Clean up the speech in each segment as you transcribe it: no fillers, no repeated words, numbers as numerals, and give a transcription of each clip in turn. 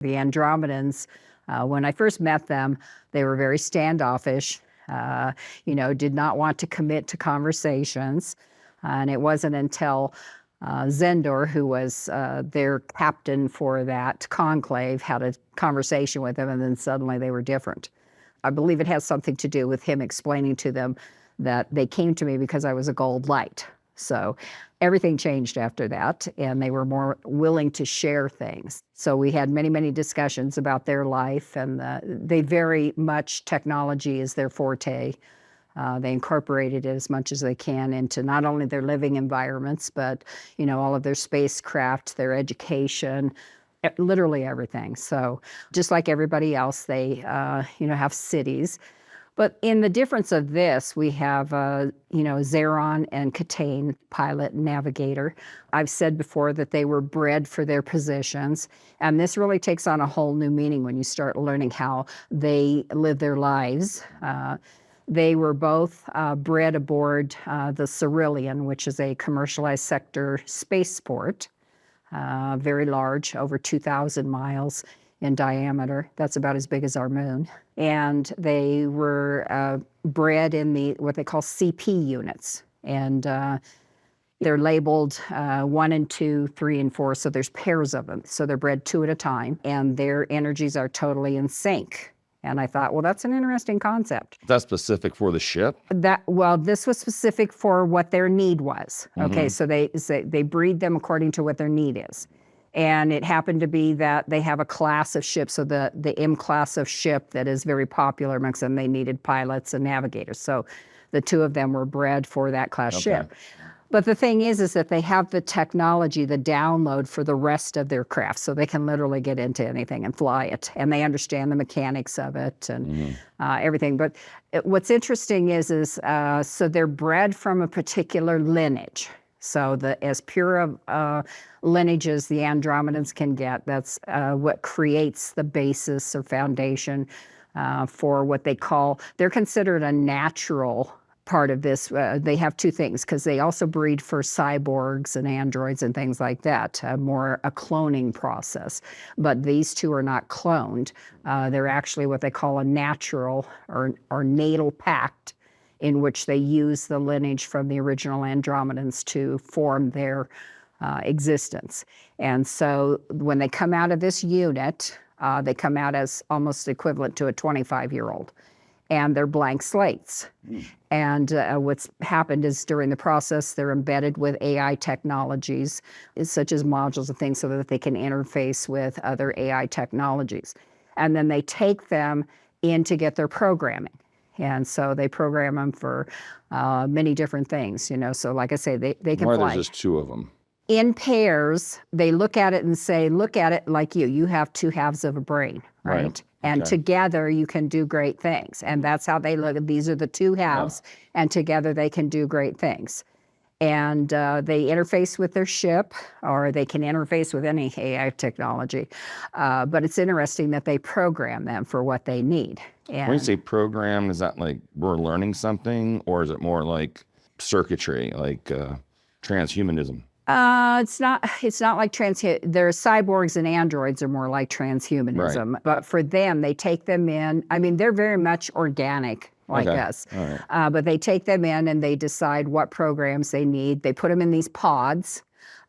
The Andromedans, when I first met them, they were very standoffish, did not want to commit to conversations. And it wasn't until Zendor, who was their captain for that conclave, had a conversation with them, and then suddenly they were different. I believe it has something to do with him explaining to them that they came to me because I was a gold light. So everything changed after that, and they were more willing to share things. So we had many, many discussions about their life, and they very much, technology is their forte. They incorporated it as much as they can into not only their living environments, but, all of their spacecraft, their education, literally everything. So just like everybody else, they, have cities. But in the difference of this, we have, Zeron and Katane, pilot and navigator. I've said before that they were bred for their positions. And this really takes on a whole new meaning when you start learning how they live their lives. They were both bred aboard the Cerulean, which is a commercialized sector spaceport, very large, over 2,000 miles in diameter. That's about as big as our moon. And they were bred in what they call CP units. And they're labeled 1 and 2, 3 and 4, so there's pairs of them. So they're bred 2 at a time, and their energies are totally in sync. And I thought, well, that's an interesting concept. That's specific for the ship? This was specific for what their need was. Mm-hmm. Okay, so they breed them according to what their need is. And it happened to be that they have a class of ships, so the M class of ship that is very popular amongst them, they needed pilots and navigators. So the 2 of them were bred for that class ship. But the thing is that they have the technology, the download for the rest of their craft, so they can literally get into anything and fly it, and they understand the mechanics of it and everything. But what's interesting is so they're bred from a particular lineage. So as pure of lineages the Andromedans can get, that's what creates the basis or foundation for what they're considered a natural part of this. They have 2 things, because they also breed for cyborgs and androids and things like that, more a cloning process. But these 2 are not cloned. They're actually what they call a natural or natal pact, in which they use the lineage from the original Andromedans to form their existence. And so when they come out of this unit, they come out as almost equivalent to a 25-year-old. And they're blank slates. And what's happened is during the process, they're embedded with AI technologies, such as modules and things, so that they can interface with other AI technologies. And then they take them in to get their programming. And so they program them for many different things, So like I say, they can fly. Why there's just 2 of them? In pairs, they look at it and say, look at it like you have 2 halves of a brain, right? And together you can do great things. And that's how they look. These are the 2 halves, and together they can do great things. And they interface with their ship, or they can interface with any AI technology. But it's interesting that they program them for what they need. And when you say program, is that like we're learning something, or is it more like circuitry, like transhumanism? It's not like their cyborgs and androids are more like transhumanism. Right. But for them, they take them in. I mean, they're very much organic like us. Right. But they take them in and they decide what programs they need. They put them in these pods,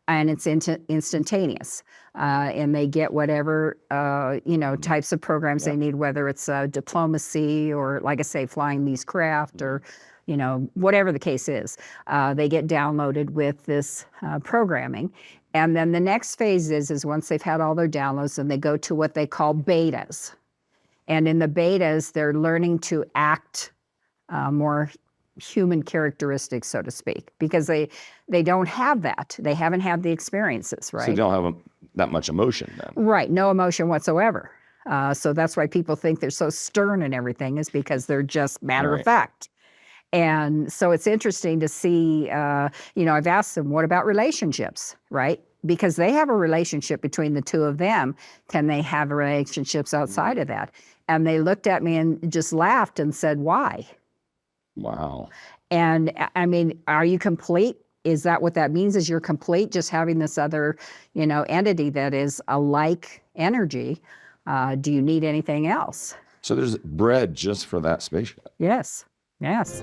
and it's instantaneous. And they get whatever, types of programs they need, whether it's diplomacy or, like I say, flying these craft or whatever the case is. They get downloaded with this programming. And then the next phase is once they've had all their downloads, then they go to what they call betas. And in the betas, they're learning to act more human characteristics, so to speak, because they don't have that. They haven't had the experiences, right? So they don't have that much emotion then. Right, no emotion whatsoever. So that's why people think they're so stern and everything, is because they're just matter of fact. And so it's interesting to see, I've asked them, what about relationships, right? Because they have a relationship between the 2 of them. Can they have relationships outside of that? And they looked at me and just laughed and said, why? Wow. And I mean, are you complete? Is that what that means? Is you're complete just having this other, entity that is a like energy? Do you need anything else? So there's bread just for that spaceship. Yes, yes.